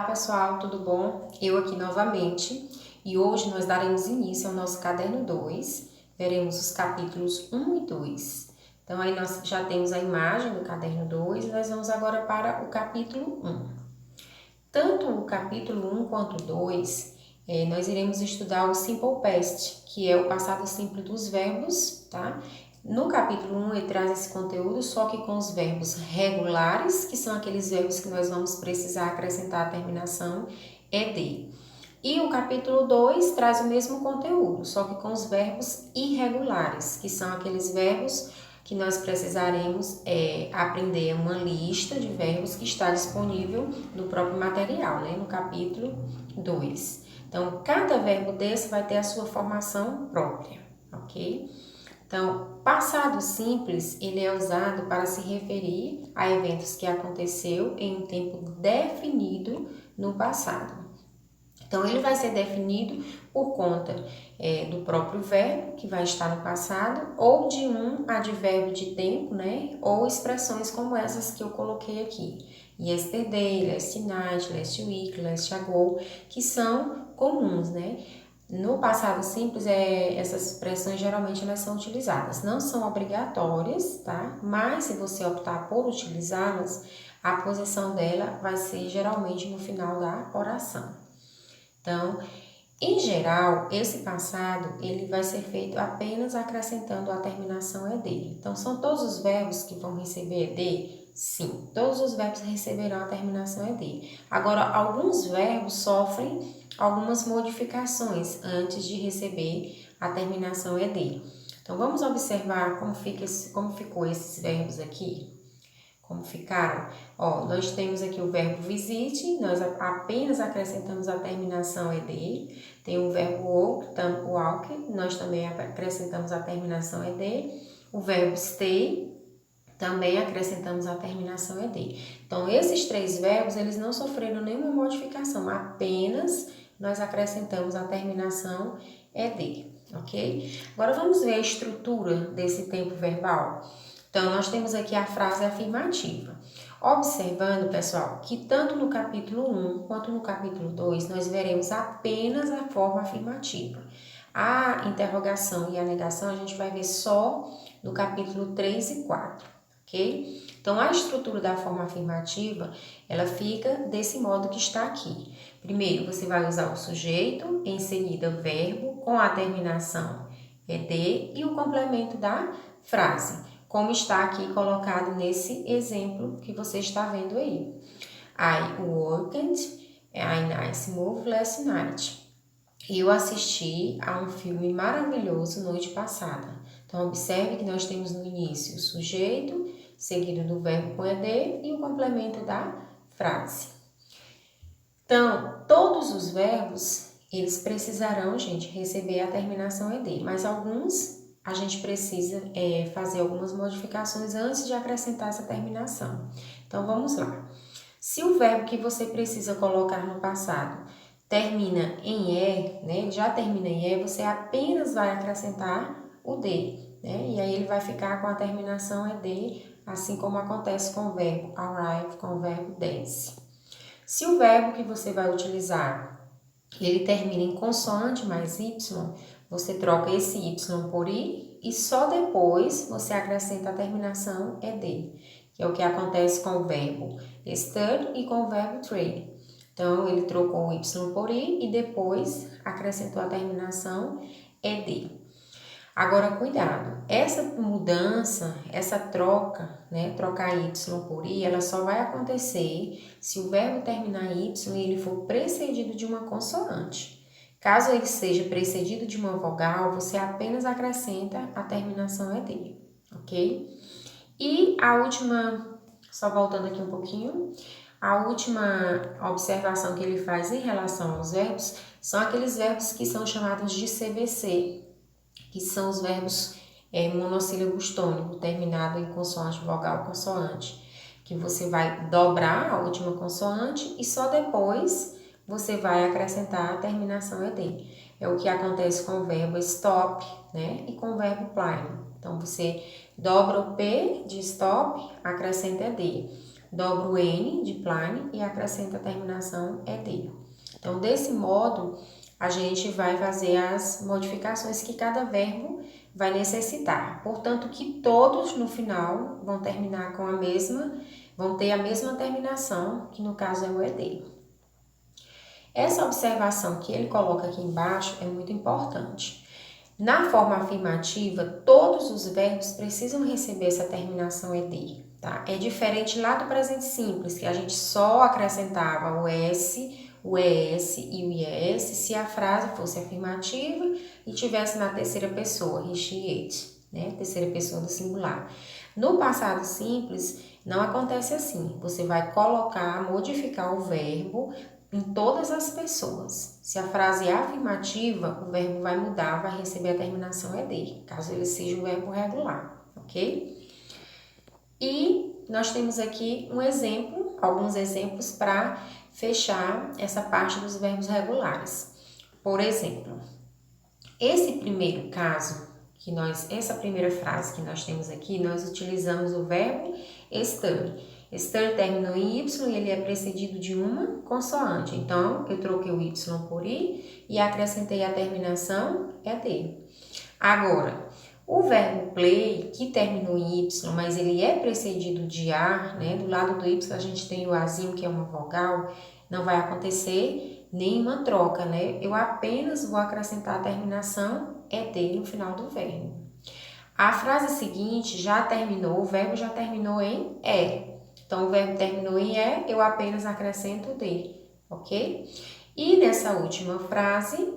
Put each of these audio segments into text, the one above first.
Olá pessoal, tudo bom? Eu aqui novamente e hoje nós daremos início ao nosso caderno 2, veremos os capítulos 1 e 2. Então aí nós já temos a imagem do caderno 2 e nós vamos agora para o capítulo 1. Tanto o capítulo 1 quanto o 2, nós iremos estudar o Simple Past, que é o passado simples dos verbos, tá? No capítulo 1 ele traz esse conteúdo, só que com os verbos regulares, que são aqueles verbos que nós vamos precisar acrescentar a terminação ED. E o capítulo 2 traz o mesmo conteúdo, só que com os verbos irregulares, que são aqueles verbos que nós precisaremos aprender uma lista de verbos que está disponível no próprio material, né, no capítulo 2. Então, cada verbo desse vai ter a sua formação própria, ok? Então, passado simples, ele é usado para se referir a eventos que aconteceu em um tempo definido no passado. Então, ele vai ser definido por conta do próprio verbo, que vai estar no passado, ou de um advérbio de tempo, né? Ou expressões como essas que eu coloquei aqui. Yesterday, last night, last week, last ago, que são comuns, né? No passado simples, essas expressões geralmente elas são utilizadas. Não são obrigatórias, tá? Mas se você optar por utilizá-las, a posição dela vai ser geralmente no final da oração. Então, em geral, esse passado ele vai ser feito apenas acrescentando a terminação ED. Então, são todos os verbos que vão receber ED? Sim, todos os verbos receberão a terminação ED. Agora, alguns verbos sofrem algumas modificações antes de receber a terminação ED. Então, vamos observar como ficou esses verbos aqui. Como ficaram? Ó, nós temos aqui o verbo visite, nós apenas acrescentamos a terminação ED. Tem o verbo walk, nós também acrescentamos a terminação ED. O verbo stay, também acrescentamos a terminação ED. Então, esses três verbos, eles não sofreram nenhuma modificação, apenas nós acrescentamos a terminação ED, ok? Agora, vamos ver a estrutura desse tempo verbal. Então, nós temos aqui a frase afirmativa. Observando, pessoal, que tanto no capítulo 1 quanto no capítulo 2, nós veremos apenas a forma afirmativa. A interrogação e a negação a gente vai ver só no capítulo 3 e 4, ok? Então, a estrutura da forma afirmativa, ela fica desse modo que está aqui. Primeiro, você vai usar o sujeito, em seguida, verbo com a terminação ED e o complemento da frase, como está aqui colocado nesse exemplo que você está vendo aí. I worked a nice movie last night. Eu assisti a um filme maravilhoso noite passada. Então, observe que nós temos no início o sujeito, seguido do verbo com ED e o complemento da frase. Então, todos os verbos, eles precisarão, gente, receber a terminação ED, mas alguns a gente precisa fazer algumas modificações antes de acrescentar essa terminação. Então, vamos lá. Se o verbo que você precisa colocar no passado termina em E, né, ele já termina em E, você apenas vai acrescentar o D, né, e aí ele vai ficar com a terminação ED, assim como acontece com o verbo arrive, com o verbo dance. Se o verbo que você vai utilizar, ele termina em consoante mais Y, você troca esse Y por I e só depois você acrescenta a terminação ED, que é o que acontece com o verbo study e com o verbo trade. Então, ele trocou o Y por I e depois acrescentou a terminação ED. Agora, cuidado, essa mudança, essa troca, né, trocar Y por I, ela só vai acontecer se o verbo terminar em Y e ele for precedido de uma consoante. Caso ele seja precedido de uma vogal, você apenas acrescenta a terminação ED, ok? E a última, só voltando aqui um pouquinho, a última observação que ele faz em relação aos verbos são aqueles verbos que são chamados de CVC, que são os verbos monossílabos tônicos, terminado em consoante, vogal, consoante, que você vai dobrar a última consoante e só depois você vai acrescentar a terminação ED. É o que acontece com o verbo stop, né, e com o verbo plane. Então, você dobra o P de stop, acrescenta ED. dobro o N de plain e acrescento a terminação ED. Então, desse modo, a gente vai fazer as modificações que cada verbo vai necessitar. Portanto, que todos no final vão terminar com vão ter a mesma terminação, que no caso é o ED. Essa observação que ele coloca aqui embaixo é muito importante. Na forma afirmativa, todos os verbos precisam receber essa terminação ED, tá? É diferente lá do presente simples, que a gente só acrescentava o S, o ES e o IES se a frase fosse afirmativa e tivesse na terceira pessoa, he, she, it, né? Terceira pessoa do singular. No passado simples, não acontece assim. Você vai modificar o verbo em todas as pessoas. Se a frase é afirmativa, o verbo vai mudar, vai receber a terminação ED, caso ele seja um verbo regular, ok? E nós temos aqui um exemplo, alguns exemplos para fechar essa parte dos verbos regulares. Por exemplo, esse primeiro caso, essa primeira frase que nós temos aqui, nós utilizamos o verbo estar. Estar terminou em Y e ele é precedido de uma consoante. Então, eu troquei o Y por I e acrescentei a terminação ED. Agora, o verbo play, que terminou em Y, mas ele é precedido de A, né? Do lado do Y a gente tem o Azinho, que é uma vogal, não vai acontecer nenhuma troca, né? Eu apenas vou acrescentar a terminação ED no final do verbo. A frase seguinte o verbo já terminou em E. Então, o verbo terminou em E, eu apenas acrescento o D, ok? E nessa última frase,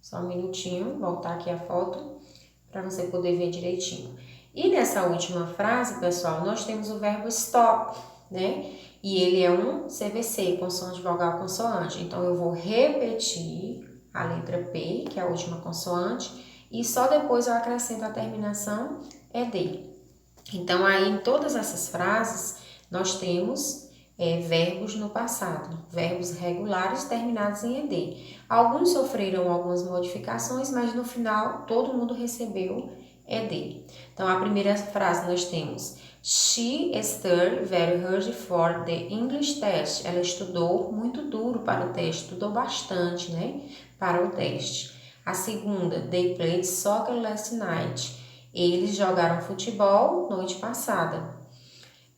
só um minutinho, voltar aqui a foto para você poder ver direitinho. E nessa última frase, pessoal, nós temos o verbo stop, né? E ele é um CVC, consoante, vogal, consoante. Então, eu vou repetir a letra P, que é a última consoante, e só depois eu acrescento a terminação ED. Então, aí em todas essas frases, nós temos verbos no passado, verbos regulares terminados em ED. Alguns sofreram algumas modificações, mas no final todo mundo recebeu ED. Então, a primeira frase nós temos: She studied very hard for the English test. Ela estudou muito duro para o teste, estudou bastante, né, para o teste. A segunda: They played soccer last night. Eles jogaram futebol noite passada.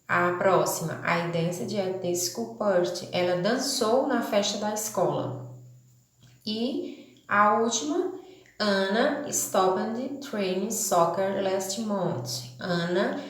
A próxima, I danced at the school party. Ela dançou na festa da escola. E a última, Anna stopped training soccer last month. Anna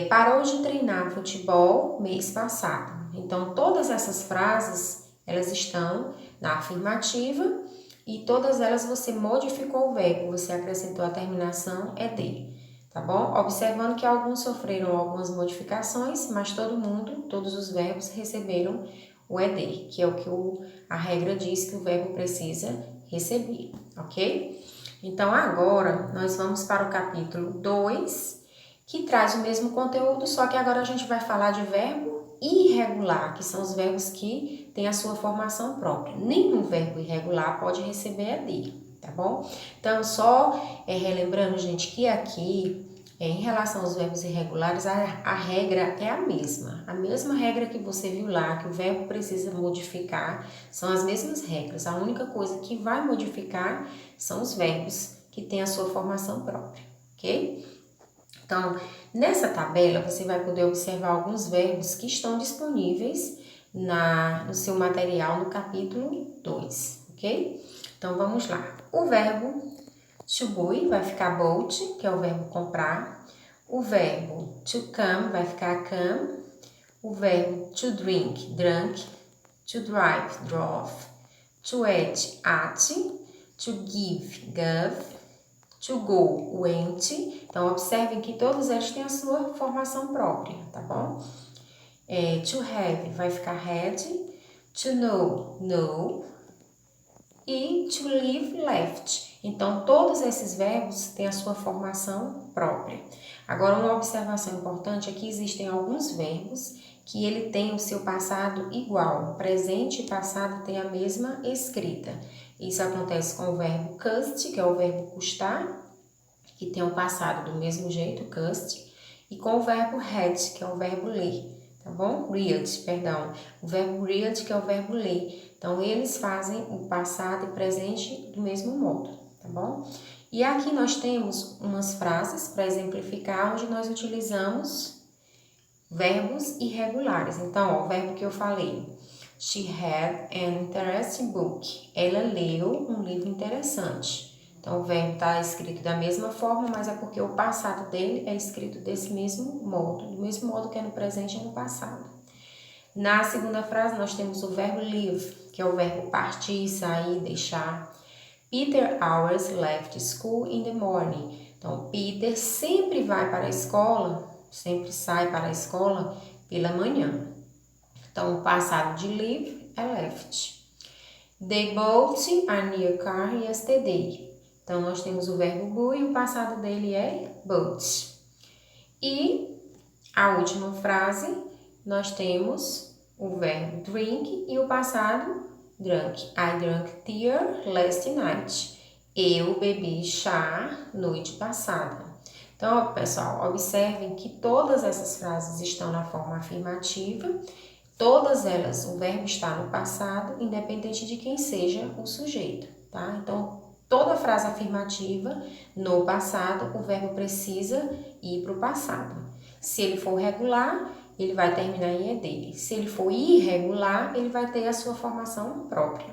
parou de treinar futebol mês passado. Então, todas essas frases, elas estão na afirmativa e todas elas você modificou o verbo, você acrescentou a terminação ED, tá bom? Observando que alguns sofreram algumas modificações, mas todos os verbos receberam o ED, que é o que a regra diz que o verbo precisa receber, ok? Então, agora, nós vamos para o capítulo 2, que traz o mesmo conteúdo, só que agora a gente vai falar de verbo irregular, que são os verbos que têm a sua formação própria. Nenhum verbo irregular pode receber ED, tá bom? Então, só relembrando, gente, que aqui, em relação aos verbos irregulares, a regra é a mesma regra que você viu lá, que o verbo precisa modificar, são as mesmas regras. A única coisa que vai modificar são os verbos que têm a sua formação própria, ok? Então, nessa tabela, você vai poder observar alguns verbos que estão disponíveis no seu material no capítulo 2, ok? Então, vamos lá. O verbo to buy vai ficar bought, que é o verbo comprar. O verbo to come vai ficar come. O verbo to drink, drank. To drive, drove. To eat, ate. To give, gave. To go, went. Então, observem que todos eles têm a sua formação própria, tá bom? To have vai ficar had. To know, know. E to live, left. Então, todos esses verbos têm a sua formação própria. Agora, uma observação importante é que existem alguns verbos que ele tem o seu passado igual. Presente e passado têm a mesma escrita. Isso acontece com o verbo cost, que é o verbo custar, que tem o passado do mesmo jeito, cost, e com o verbo had, que é o verbo ler, tá tá bom? Read, perdão. O verbo read, que é o verbo ler. Então, eles fazem o passado e presente do mesmo modo, tá bom? E aqui nós temos umas frases para exemplificar, onde nós utilizamos verbos irregulares. Então, ó, o verbo que eu falei. She had an interesting book. Ela leu um livro interessante. Então, o verbo está escrito da mesma forma, mas é porque o passado dele é escrito desse mesmo modo. Do mesmo modo que é no presente e no passado. Na segunda frase, nós temos o verbo leave, que é o verbo partir, sair, deixar. Peter always left school in the morning. Então, Peter sempre vai para a escola, sempre sai para a escola pela manhã. Então, o passado de leave é left. They bought a new car yesterday. Então, nós temos o verbo go e o passado dele é bought. E a última frase, nós temos o verbo drink e o passado drank. I drank beer last night. Eu bebi chá noite passada. Então, pessoal, observem que todas essas frases estão na forma afirmativa. Todas elas, o verbo está no passado, independente de quem seja o sujeito, tá? Então, toda frase afirmativa no passado, o verbo precisa ir para o passado. Se ele for regular, ele vai terminar em ED. Se ele for irregular, ele vai ter a sua formação própria.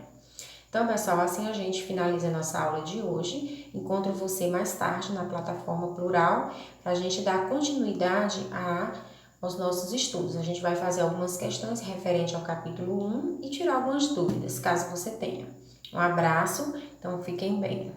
Então, pessoal, assim a gente finaliza a nossa aula de hoje. Encontro você mais tarde na plataforma Plural para a gente dar continuidade aos nossos estudos. A gente vai fazer algumas questões referentes ao capítulo 1 e tirar algumas dúvidas, caso você tenha. Um abraço, então fiquem bem.